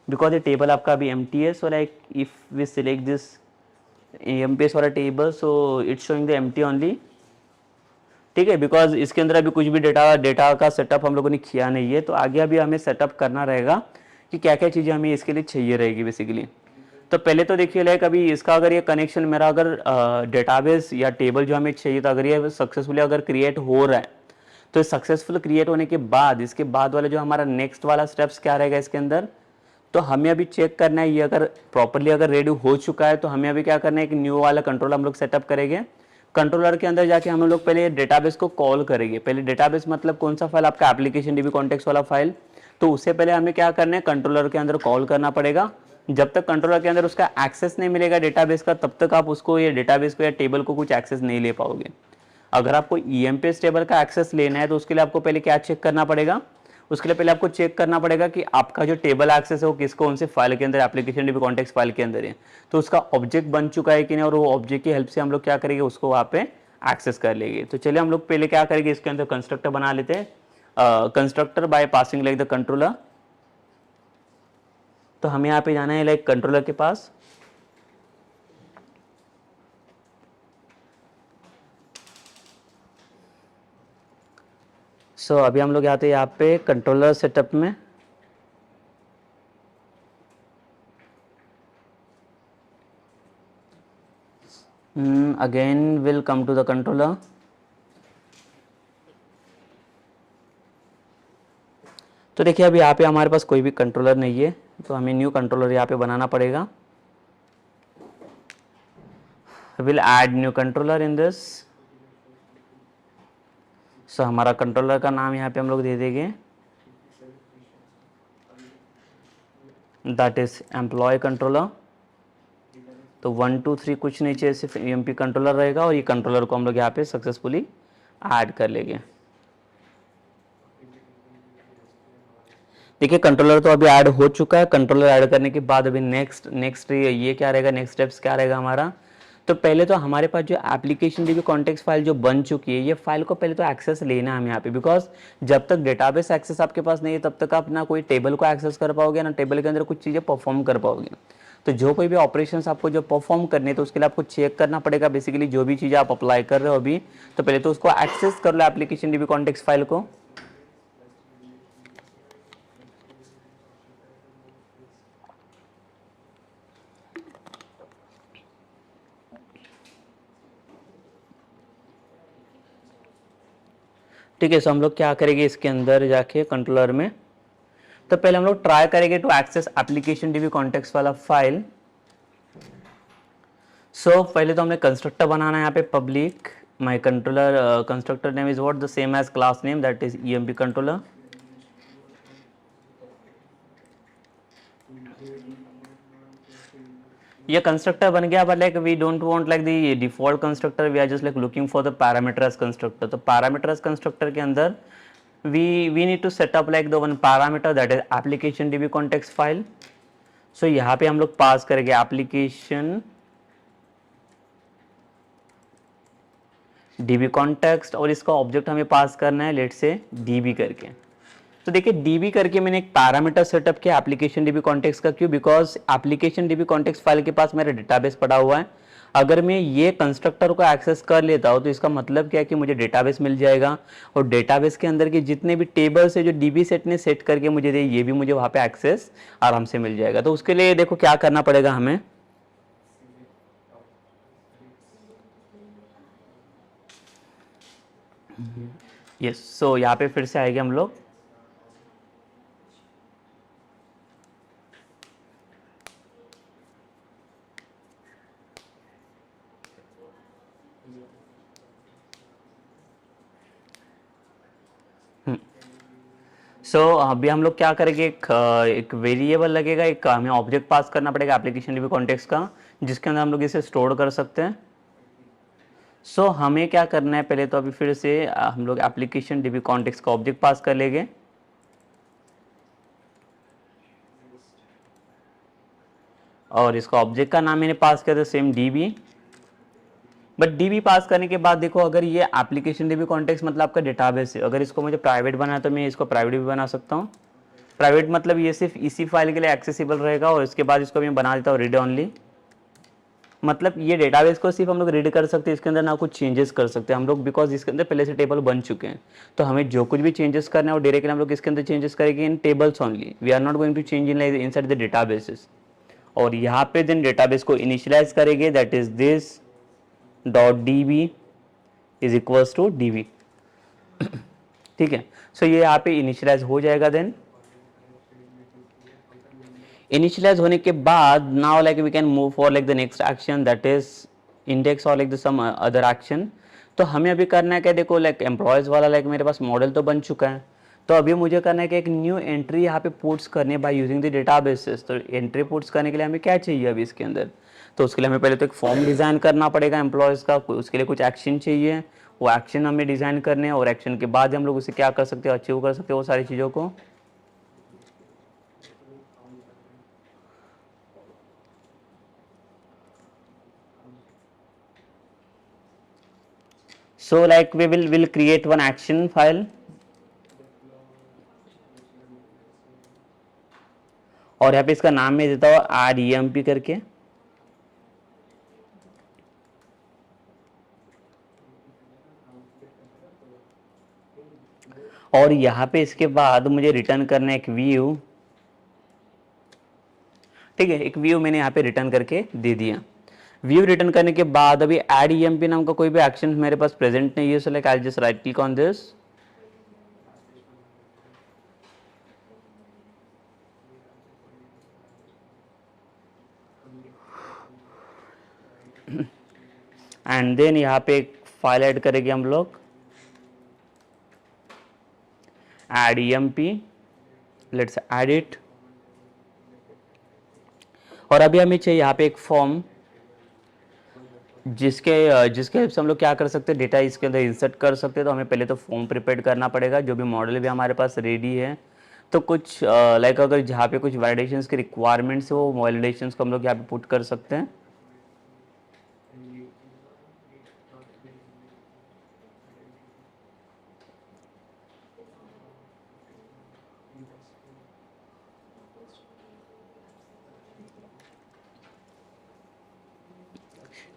बिकॉज ये टेबल आपका अभी एम्प्टी है। So like if we select this EMPS वाला table, so it's showing the empty only, ठीक है, बिकॉज इसके अंदर अभी कुछ भी डेटा का सेटअप हम लोगों ने किया नहीं है। तो आगे अभी हमें सेटअप करना रहेगा कि क्या क्या चीज़ें हमें इसके लिए चाहिए रहेगी बेसिकली। तो पहले तो देखिए लाइक अभी इसका अगर ये कनेक्शन मेरा अगर डेटाबेस या टेबल जो हमें चाहिए, तो अगर ये सक्सेसफुली अगर क्रिएट हो रहा है, तो सक्सेसफुल क्रिएट होने के बाद इसके बाद वाला जो हमारा नेक्स्ट वाला स्टेप्स क्या रहेगा इसके अंदर, तो हमें अभी चेक करना है ये अगर प्रॉपरली अगर रेडी हो चुका है, तो हमें अभी क्या करना है, एक न्यू वाला कंट्रोलर हम लोग सेटअप करेंगे। कंट्रोलर के अंदर जाके हम लोग पहले डेटाबेस को कॉल करेंगे। पहले डेटाबेस मतलब कौन सा फाइल, आपका एप्लीकेशन डीबी कॉन्टेक्स्ट वाला फाइल। तो उससे पहले हमें क्या करना है, कंट्रोलर के अंदर कॉल करना पड़ेगा। जब तक कंट्रोलर के अंदर उसका एक्सेस नहीं मिलेगा डेटाबेस का, तब तक आप उसको ये डेटाबेस को या टेबल को कुछ एक्सेस नहीं ले पाओगे। अगर आपको EMPS टेबल का एक्सेस लेना है, तो उसके लिए आपको पहले क्या चेक करना पड़ेगा, उसके लिए पहले आपको चेक करना पड़ेगा कि आपका जो टेबल एक्सेस है वो किस कौन से फाइल के अंदर, एप्लीकेशन डीबी कॉन्टेक्स्ट फाइल के अंदर है, तो उसका ऑब्जेक्ट बन चुका है कि नहीं, और वो ऑब्जेक्ट की हेल्प से हम लोग क्या करेंगे, उसको वहाँ पे एक्सेस कर लेंगे। तो चलिए हम लोग पहले क्या करेंगे, इसके अंदर कंस्ट्रक्टर बना लेते हैं। Constructor by passing like the controller. तो हमें यहाँ पे जाना है लाइक कंट्रोलर के पास। सो अभी हम लोग आते हैं यहाँ पे कंट्रोलर सेटअप में। Again will come to the controller. तो देखिए अभी यहाँ पे हमारे पास कोई भी कंट्रोलर नहीं है, तो हमें न्यू कंट्रोलर यहाँ पे बनाना पड़ेगा। Will add new controller in this. So हमारा कंट्रोलर का नाम यहाँ पे हम लोग दे देंगे, दैट इज एम्प्लॉय कंट्रोलर। तो 1 2 3 कुछ नहीं चाहिए, सिर्फ EMP कंट्रोलर रहेगा, और ये कंट्रोलर को हम लोग यहाँ पे सक्सेसफुली ऐड कर लेंगे। देखिए कंट्रोलर तो अभी ऐड हो चुका है। कंट्रोलर ऐड करने के बाद अभी नेक्स्ट ये क्या रहेगा, नेक्स्ट स्टेप्स क्या रहेगा हमारा। तो पहले तो हमारे पास जो एप्लीकेशन डीबी कॉन्टेक्स्ट फाइल जो बन चुकी है, ये फाइल को पहले तो एक्सेस लेना है हमें यहाँ पे, बिकॉज जब तक डेटाबेस एक्सेस आपके पास नहीं है, तब तक आप ना कोई टेबल को एक्सेस कर पाओगे, ना टेबल के अंदर कुछ चीज़ें परफॉर्म कर पाओगे। तो जो कोई भी ऑपरेशंस आपको जो परफॉर्म करने हैं, तो उसके लिए आपको चेक करना पड़ेगा बेसिकली जो भी चीज़ें आप अप्लाई कर रहे हो अभी। तो पहले तो उसको एक्सेस कर लो एप्लीकेशन डीबी कॉन्टेक्स्ट फाइल को। ठीक है, सो हम लोग क्या करेंगे, इसके अंदर जाके कंट्रोलर में, तो पहले हम लोग ट्राई करेंगे to access application DB context वाला फाइल। सो पहले तो हमने कंस्ट्रक्टर बनाना है यहाँ पे, public my controller constructor name is what the same as class name, that is EMP controller. ये कंस्ट्रक्टर बन गया, but like we don't want like the default constructor, we are just like looking for the parameters constructor. तो parameters constructor के अंदर we need to set up like the one parameter that is application db context file. So यहाँ पे हम लोग पास करेंगे application db context, और इसका ऑब्जेक्ट हमें पास करना है लेट से db करके। तो देखिए db करके मैंने एक पैरामीटर सेटअप किया एप्लीकेशन डीबी कॉन्टेक्स्ट का। क्यों? Because application DB context file के पास मेरा डेटाबेस पड़ा हुआ है। अगर मैं ये कंस्ट्रक्टर को एक्सेस कर लेता हूँ, तो इसका मतलब क्या है कि मुझे डेटाबेस मिल जाएगा, और डेटाबेस के अंदर के जितने भी टेबल्स है जो डीबी सेट ने सेट करके मुझे दे, ये भी मुझे वहाँ पे एक्सेस आराम से मिल जाएगा। तो उसके लिए देखो क्या करना पड़ेगा हमें। यस, सो यहाँ पे फिर से आएंगे हम लोग। सो अभी हम लोग क्या करेंगे, एक वेरिएबल लगेगा, एक हमें ऑब्जेक्ट पास करना पड़ेगा एप्लीकेशन डीबी कॉन्टेक्स्ट का, जिसके अंदर हम लोग इसे स्टोर कर सकते हैं। सो हमें क्या करना है, पहले तो अभी फिर से हम लोग एप्लीकेशन डीबी कॉन्टेक्स्ट का ऑब्जेक्ट पास कर लेंगे, और इसका ऑब्जेक्ट का नाम मैंने पास किया था सेम डीबी। बट डीबी पास करने के बाद देखो, अगर ये एप्लीकेशन डीबी कॉन्टेक्स्ट मतलब आपका डेटाबेस है, अगर इसको मुझे प्राइवेट बनाना है तो मैं इसको प्राइवेट भी बना सकता हूँ। प्राइवेट मतलब ये सिर्फ इसी फाइल के लिए एक्सेसिबल रहेगा, और इसके बाद इसको मैं बना देता हूँ रीड ऑनली। मतलब ये डेटाबेस को सिर्फ हम लोग रीड कर सकते हैं, इसके अंदर ना कुछ चेंजेस कर सकते हैं हम लोग, बिकॉज इसके अंदर पहले से टेबल बन चुके हैं। तो हमें जो कुछ भी चेंजेस करना है वो डायरेक्टली हम लोग इसके अंदर चेंजेस करेंगे in tables only, we are not going to change in inside the databases. और यहाँ पे देन डेटाबेस को इनिशियलाइज करेंगे, that is this dot D B is equals to D B. ठीक है, सो ये यहाँ पे इनिशियलाइज हो जाएगा। देन इनिशियलाइज होने के बाद now like we can move for like the next action, that is index और like the some other action. तो हमें अभी करना है क्या, देखो लाइक एम्प्लॉयज़ वाला लाइक मेरे पास मॉडल तो बन चुका है, तो अभी मुझे करना है कि एक न्यू एंट्री यहाँ पे पुट्स करनी है बाय यूजिंग द डेटाबेसेस। तो एंट्री पुट्स करने के लिए हमें क्या चाहिए अभी इसके अंदर, तो उसके लिए हमें पहले तो एक फॉर्म डिज़ाइन करना पड़ेगा एम्प्लॉयज़ का, उसके लिए कुछ एक्शन चाहिए, वो एक्शन हमें डिज़ाइन करने हैं, और एक्शन के बाद हम लोग उसे क्या कर सकते हैं, अचीव कर सकते हैं वो सारी चीज़ों को। So like we will create one action file, और यहाँ पे इसका नाम मैं देता हूँ REMP करके। और यहाँ पे इसके बाद मुझे रिटर्न करना है एक व्यू। ठीक है, एक व्यू मैंने यहाँ पे रिटर्न करके दे दिया। व्यू रिटर्न करने के बाद अभी ऐड EMP नाम का कोई भी एक्शन मेरे पास प्रेजेंट नहीं है, so like I just right click on this, and then यहाँ पे एक फाइल ऐड करेंगे हम लोग, add EMP, let's add it. और अभी हमें चाहिए यहाँ पे एक फॉर्म, जिसके हेल्प से हम लोग क्या कर सकते हैं, डेटा इसके अंदर इंसर्ट कर सकते हैं। तो हमें पहले तो फॉर्म प्रिपेयर करना पड़ेगा, जो भी मॉडल भी हमारे पास रेडी है। तो कुछ लाइक अगर जहाँ पे कुछ वैलिडेशंस की रिक्वायरमेंट्स हो, वो वैलिडेशंस को हम लोग यहाँ पे पुट कर सकते हैं।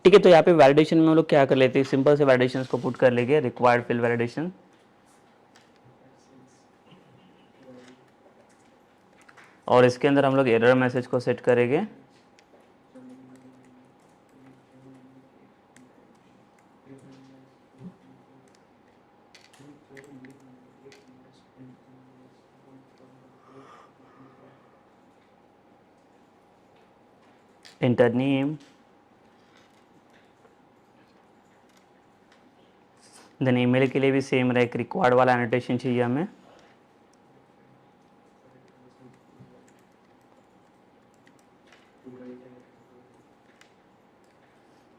ठीक है, तो यहाँ पे वैलिडेशन में हम लोग क्या कर लेते हैं, सिंपल से वैलिडेशन को पुट कर लेंगे, रिक्वायर्ड फिल वैलिडेशन। और इसके अंदर हम लोग एरर मैसेज को सेट करेंगे। इंटर नेम, देन ईमेल के लिए भी सेम रहे, एक रिक्वायर्ड वाला एनोटेशन चाहिए हमें।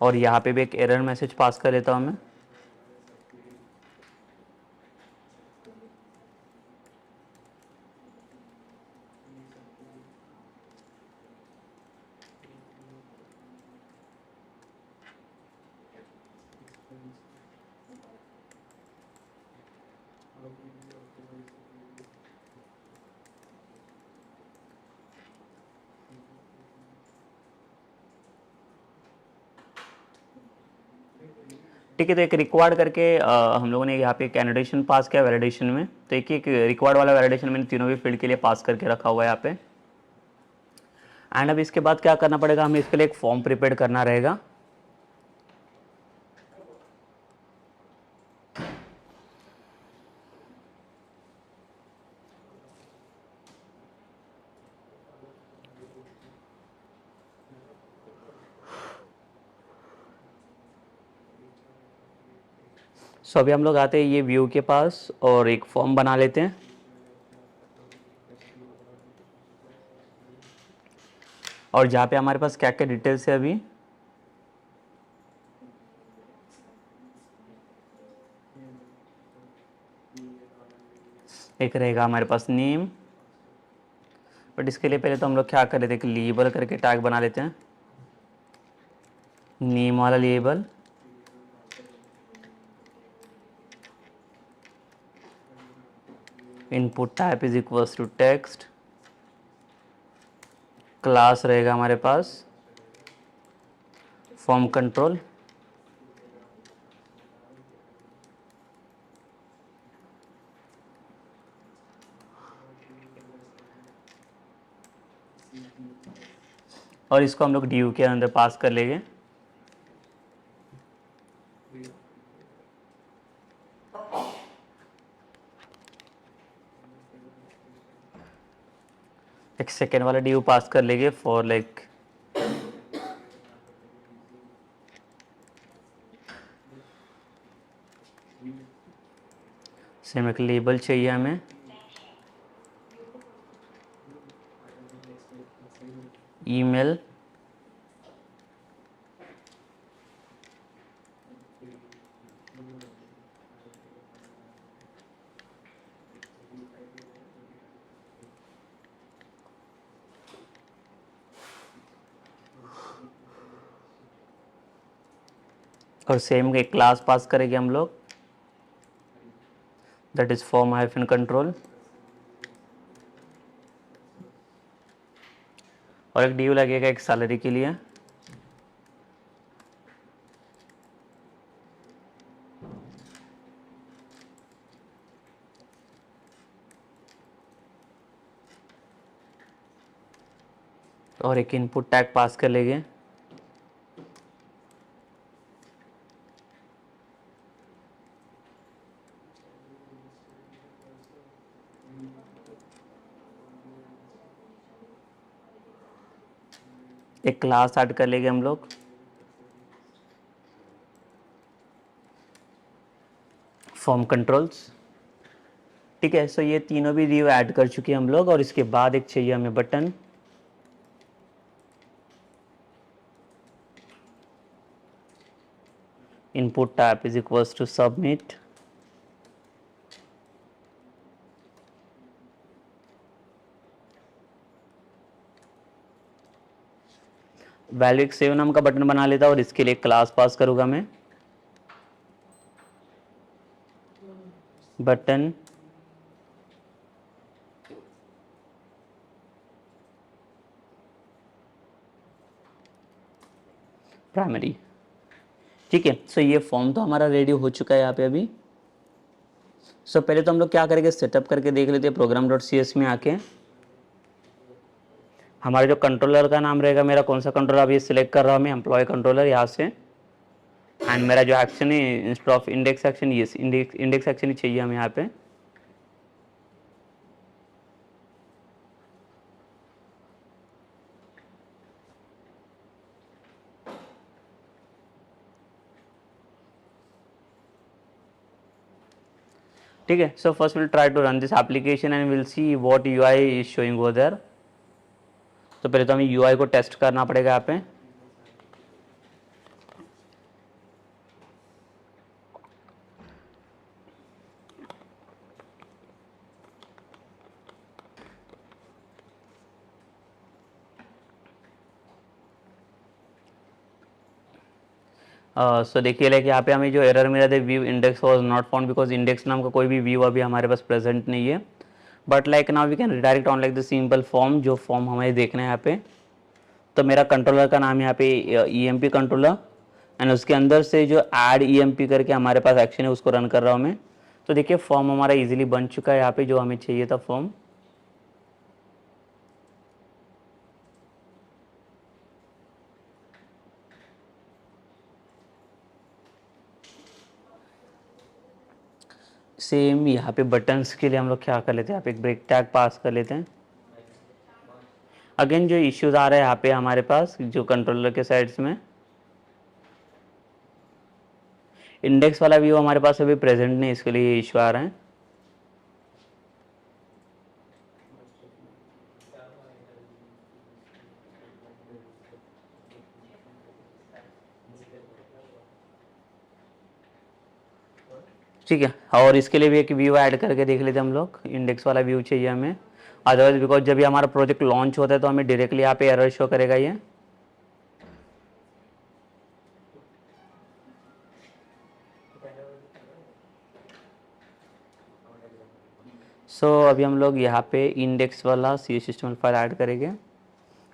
और यहाँ पे भी एक एरर मैसेज पास कर लेता हूँ मैं। ठीक है, तो एक रिक्वायर्ड करके हम लोगों ने यहाँ पे एक एनोटेशन पास किया वैलिडेशन में। तो एक एक रिक्वायर्ड वाला वैलिडेशन मैंने तीनों भी फील्ड के लिए पास करके रखा हुआ है यहाँ पे। एंड अब इसके बाद क्या करना पड़ेगा, हमें इसके लिए एक फॉर्म प्रिपेयर करना रहेगा। सो अभी हम लोग आते हैं ये व्यू के पास और एक फॉर्म बना लेते हैं। और जहाँ पे हमारे पास क्या क्या डिटेल्स है अभी, एक रहेगा हमारे पास नेम, बट इसके लिए पहले तो हम लोग क्या कर लेते हैं, एक लेबल करके टैग बना लेते हैं, नेम वाला label. Input type is equals to text, class रहेगा हमारे पास फॉर्म कंट्रोल, और इसको हम लोग ड्यू के अंदर पास कर लेंगे। एक सेकेंड वाला ड्यू पास कर लेंगे फॉर लाइक सेम एक लेबल चाहिए हमें, ईमेल, और सेम एक क्लास पास करेंगे हम लोग, that is form hyphen control, और एक ड्यू लगेगा एक सैलरी के लिए, और एक इनपुट टैग पास कर लेंगे, एक क्लास ऐड कर लेंगे हम लोग, फॉर्म कंट्रोल्स। ठीक है, सो ये तीनों भी व्यू ऐड कर चुके हैं हम लोग, और इसके बाद एक चाहिए हमें button, input type is equals to submit, value एक सेव नाम का बटन बना लेता, और इसके लिए क्लास पास करूंगा मैं, बटन प्राइमरी। ठीक है, सो ये फॉर्म तो हमारा रेडी हो चुका है यहाँ पे अभी। सो पहले तो हम लोग क्या करेंगे, सेटअप करके देख लेते हैं program.cs में आके। हमारा जो कंट्रोलर का नाम रहेगा, मेरा कौन सा कंट्रोलर अभी सिलेक्ट कर रहा हूँ मैं, एम्प्लॉय कंट्रोलर यहाँ से, एंड मेरा जो एक्शन है इंस्टेड ऑफ इंडेक्स एक्शन, ये इंडेक्स एक्शन ही चाहिए हमें यहाँ पे। ठीक है, so first will try to run this application and will see what UI is showing over there. तो पहले तो हमें यूआई को टेस्ट करना पड़ेगा यहाँ पे। सो देखिए लाइक यहाँ पे हमें जो एरर मिला था, view index was not found because index नाम का कोई भी व्यू अभी हमारे पास प्रेजेंट नहीं है। But like now we can redirect on like the simple form, जो फॉर्म हमें देखना है यहाँ पे। तो मेरा कंट्रोलर का नाम यहाँ पे EMP कंट्रोलर, एंड उसके अंदर से जो ऐड EMP करके हमारे पास एक्शन है उसको रन कर रहा हूँ मैं। तो देखिए फॉर्म हमारा इजीली बन चुका है यहाँ पे, जो हमें चाहिए था फॉर्म। सेम यहाँ पे बटन्स के लिए हम लोग क्या कर लेते हैं, यहाँ पे एक ब्रेक टैग पास कर लेते हैं। अगेन जो इश्यूज आ रहा है यहाँ पे हमारे पास जो कंट्रोलर के साइड्स में, इंडेक्स वाला व्यू हमारे पास अभी प्रेजेंट नहीं, इसके लिए इश्यू आ रहा है। ठीक है, और इसके लिए भी एक व्यू ऐड करके देख लेते हैं हम लोग, इंडेक्स वाला व्यू चाहिए हमें। अदरवाइज बिकॉज जब भी हमारा प्रोजेक्ट लॉन्च होता है तो हमें डायरेक्टली यहाँ पे एरर शो करेगा ये। सो अभी हम लोग यहाँ पे इंडेक्स वाला सी सिस्टम फाइल ऐड करेंगे.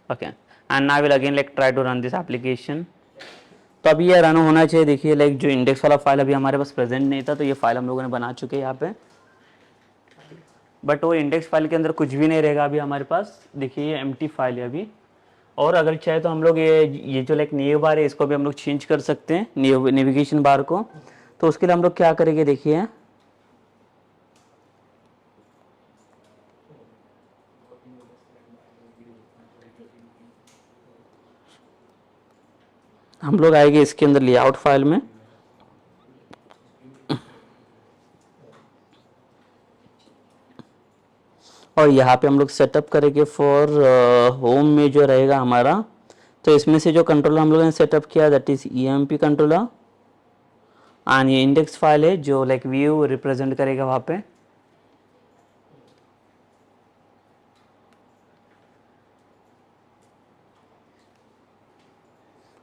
Okay, and now will again like try to run this application. तो अभी ये रन होना चाहिए. देखिए लाइक जो इंडेक्स वाला फाइल अभी हमारे पास प्रेजेंट नहीं था, तो ये फाइल हम लोगों ने बना चुके हैं यहाँ पे, बट वो इंडेक्स फाइल के अंदर कुछ भी नहीं रहेगा अभी हमारे पास. देखिए ये एम्प्टी फाइल है अभी. और अगर चाहे तो हम लोग ये जो लाइक न्यू बार है इसको भी हम लोग चेंज कर सकते हैं, नेविगेशन बार को. तो उसके लिए हम लोग क्या करेंगे, देखिए हम लोग आएंगे इसके अंदर लेआउट फाइल में. और यहाँ पे हम लोग सेटअप करेंगे फॉर होम में जो रहेगा हमारा. तो इसमें से जो कंट्रोलर हम लोगों ने सेटअप किया that is EMP controller. And ये इंडेक्स फाइल है जो लाइक व्यू रिप्रेजेंट करेगा वहाँ पे.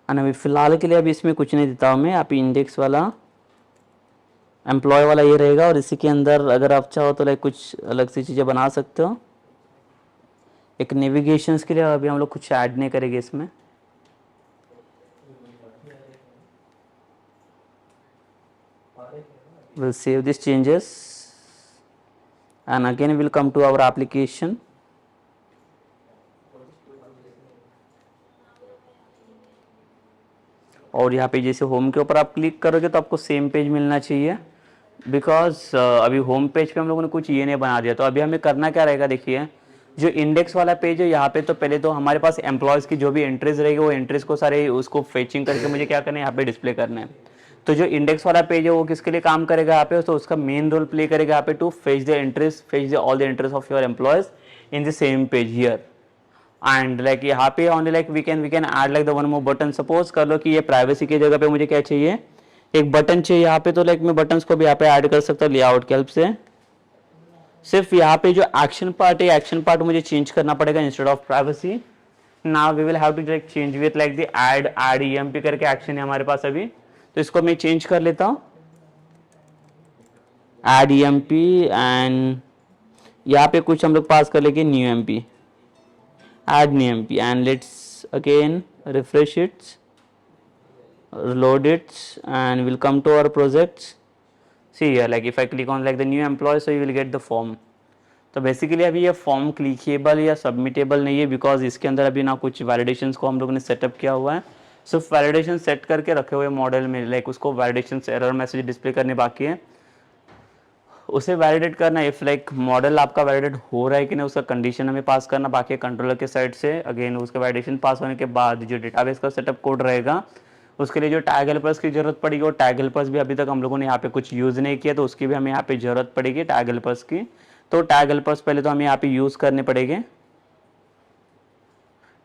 एंड अभी फिलहाल के लिए अभी इसमें कुछ नहीं देता हूँ मैं. आप इंडेक्स वाला एम्प्लॉय वाला ये रहेगा. और इसी के अंदर अगर आप चाहो तो लाइक कुछ अलग सी चीज़ें बना सकते हो. एक नेविगेशंस के लिए अभी हम लोग कुछ ऐड नहीं करेंगे इसमें. we'll save these changes and again we'll come to our application. और यहाँ पे जैसे होम के ऊपर आप क्लिक करोगे तो आपको सेम पेज मिलना चाहिए, बिकॉज अभी होम पेज पे हम लोगों ने कुछ ये नहीं बना दिया. तो अभी हमें करना क्या रहेगा, देखिए जो इंडेक्स वाला पेज है यहाँ पे, तो पहले तो हमारे पास एम्प्लॉयज़ की जो भी एंट्रीज रहेगी वो एंट्रीज को सारे उसको फेचिंग करके मुझे क्या करना है, यहाँ पे डिस्प्ले करना है. तो जो इंडेक्स वाला पेज है वो किसके लिए काम करेगा यहाँ पे, तो उसका मेन रोल प्ले करेगा यहाँ पे to fetch the entries, fetch the all the entries of your employees in the same page here. And like यहाँ पे only like we can add like the one more button. Suppose कर लो कि ये privacy की जगह पे मुझे क्या चाहिए, एक बटन चाहिए यहाँ पे. तो लाइक मैं बटन्स को भी यहाँ पे ऐड कर सकता हूँ लेआउट के हेल्प से. सिर्फ यहाँ पे जो एक्शन पार्ट है, एक्शन पार्ट मुझे चेंज करना पड़ेगा instead of privacy. Now we will have to like change with like the add EMP करके एक्शन है हमारे पास अभी. तो इसको मैं चेंज कर लेता हूँ, ऐड EMP. एंड यहाँ पे कुछ हम लोग पास कर लेंगे new MP, add new MP, and let's again refresh it, load it, and we'll come to our projects. See here, like if I click on like the new employee, so you will get the form. तो basically अभी ये form clickable या सबमिटेबल नहीं है, because इसके अंदर अभी ना कुछ वैलिडेशंस को हम लोगों ने सेटअप किया हुआ है. सिर्फ वैलिडेशन सेट करके रखे हुए मॉडल में, लाइक उसको वैलिडेशन एरर मैसेज डिस्प्ले करने बाकी है, उसे वैलिडेट करना. इफ लाइक मॉडल आपका वैलिडेट हो रहा है कि नहीं उसका कंडीशन हमें पास करना बाकी है कंट्रोलर के साइड से. अगेन उसका वैलिडेशन पास होने के बाद जो डेटाबेस का सेटअप कोड रहेगा उसके लिए जो टैग हेल्पर्स की जरूरत पड़ेगी, वो टैग हेल्पर्स भी अभी तक हम लोगों ने यहाँ पे कुछ यूज़ नहीं किया, तो उसकी भी हमें यहाँ पे जरूरत पड़ेगी टैग हेल्पर्स की. तो टैग हेल्पर्स पहले तो हमें यहाँ पे यूज़ करने पड़ेंगे.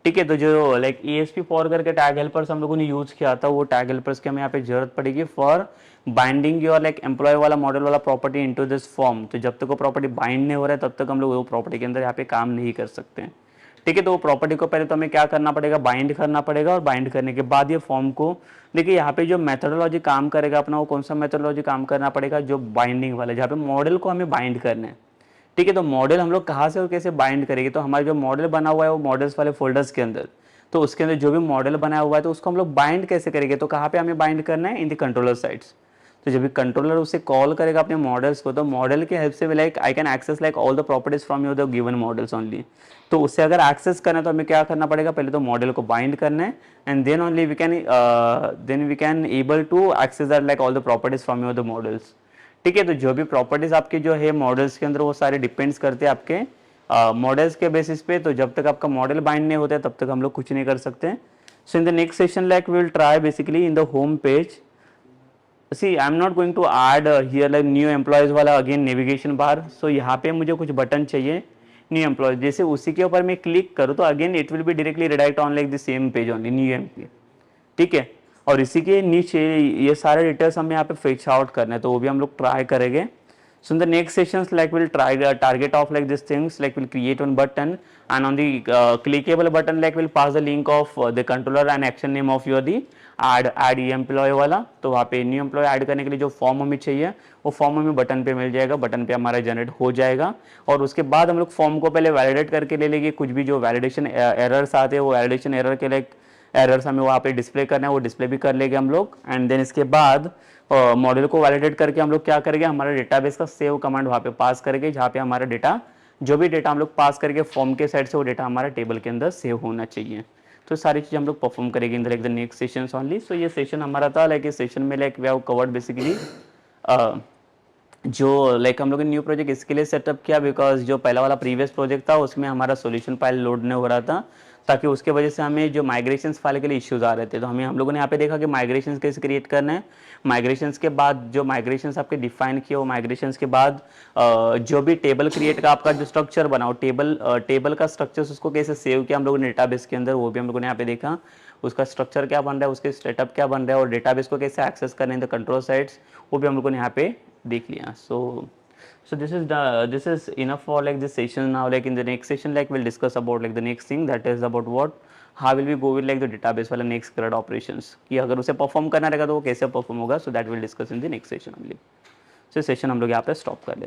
ठीक है, तो जो लाइक ESP4 करके टैग हेल्पर्स हम लोगों ने यूज़ किया था, वो टैग हेल्पर्स की हमें यहाँ पे जरूरत पड़ेगी for binding your like employee वाला मॉडल वाला प्रॉपर्टी इनटू दिस फॉर्म. तो जब तक वो प्रॉपर्टी बाइंड नहीं हो रहा है तब तक हम लोग वो प्रॉपर्टी के अंदर यहाँ पे काम नहीं कर सकते हैं. ठीक है, तो वो प्रॉपर्टी को पहले तो हमें क्या करना पड़ेगा, बाइंड करना पड़ेगा. और बाइंड करने के बाद ये फॉर्म को, देखिए यहाँ पे जो मेथोडोलॉजी काम करेगा अपना, वो कौन सा मेथोडोलॉजी काम करना पड़ेगा, जो बाइंडिंग वाला, जहाँ पे मॉडल को हमें बाइंड करना है. ठीक है, तो मॉडल हम लोग कहाँ से और कैसे बाइंड करेंगे, तो हमारा जो मॉडल बना हुआ है वो मॉडल्स वाले फोल्डर्स के अंदर. तो उसके अंदर जो भी मॉडल बनाया हुआ है तो उसको हम लोग बाइंड कैसे करेंगे, तो कहाँ पे हमें बाइंड करना है, इन द कंट्रोलर साइड्स. तो जब भी कंट्रोलर उसे कॉल करेगा अपने मॉडल्स को, तो मॉडल के हेल्प से like I can access like all the properties from your the given models only. तो उससे अगर एक्सेस करना है तो हमें क्या करना पड़ेगा, पहले तो मॉडल को बाइंड करना है and then only we can able to access that like all the properties from your the models. ठीक है, तो जो भी प्रॉपर्टीज आपके जो है मॉडल्स के अंदर, वो सारे डिपेंड्स करते हैं आपके मॉडल्स के बेसिस पे. तो जब तक आपका मॉडल बाइंड नहीं होता है तब तक हम लोग कुछ नहीं कर सकते. So in the next session like we will try basically in the home page. See I am not going to add here like new employees वाला अगेन नेविगेशन बार. सो यहाँ पे मुझे कुछ बटन चाहिए न्यू एम्प्लॉयज, जैसे उसी के ऊपर मैं क्लिक करूँ तो again it will be directly redirect on like the same page only new MP. ठीक है, और इसी के नीचे ये सारे डिटेल्स हमें यहाँ पे फेच आउट करना है, तो वो भी हम लोग ट्राई करेंगे. So in the next sessions, like we'll try target off like these things, like we'll create one button, and on the clickable button, like we'll pass the link of the controller and action name of your the add employee वाला. तो वहाँ पे new employ add करने के लिए जो form हमें चाहिए वो फॉर्म हमें बटन पे मिल जाएगा, बटन पे हमारा जनरेट हो जाएगा. और उसके बाद हम लोग फॉर्म को पहले वैलिडेट करके ले लेंगे. कुछ भी जो वैलिडेशन एरर्स आते हैं वो वैलिडेशन एरर के लिए एरर्स हमें वहाँ पे डिस्प्ले करना है, वो डिस्प्ले भी कर लेंगे हम लोग. एंड देन इसके बाद मॉडल को वैलिडेट करके हम लोग क्या करेंगे, हमारा डेटाबेस का सेव कमांड वहाँ पे पास करेंगे, जहाँ पे हमारा डेटा जो भी डेटा हम लोग पास करके फॉर्म के साइड से वो डेटा हमारा टेबल के अंदर सेव होना चाहिए. तो सारी चीज़ हम लोग परफॉर्म करेंगे in the like the next session only. So ये सेशन हमारा था, लाइक इस सेशन में like we have covered basically जो लाइक हम लोग ने न्यू प्रोजेक्ट इसके लिए सेटअप किया, बिकॉज जो पहला वाला प्रीवियस प्रोजेक्ट था उसमें हमारा सॉल्यूशन फाइल लोड नहीं हो रहा था, ताकि उसके वजह से हमें जो माइग्रेशंस फाइल के लिए इश्यूज आ रहे थे. तो हम लोगों ने यहाँ पे देखा कि माइग्रेशंस कैसे क्रिएट करना है. माइग्रेशंस के बाद जो माइग्रेशंस आपके डिफाइन किए, वो माइग्रेशंस के बाद जो भी टेबल क्रिएट का आपका जो स्ट्रक्चर बना, टेबल का स्ट्रक्चर्स उसको कैसे सेव किया हम लोगों ने डेटाबेस के अंदर, वो भी हम लोगों ने यहाँ पे देखा. उसका स्ट्रक्चर क्या बन रहा है, उसके सेटअप क्या बन रहा है, और डेटाबेस को कैसे एक्सेस करना है इन द कंट्रोल साइट्स, वो भी हम लोगों ने यहाँ पे देख लिया. So this is enough for like this session. Now like in the next session, like we'll discuss about like the next thing, that is about what, how will we go with like the database वाला next CRUD operations, कि अगर उसे perform करना रहेगा तो वो कैसे perform होगा. So that will discuss in the next session only. So session हम लोग यहाँ पे stop कर लेते हैं.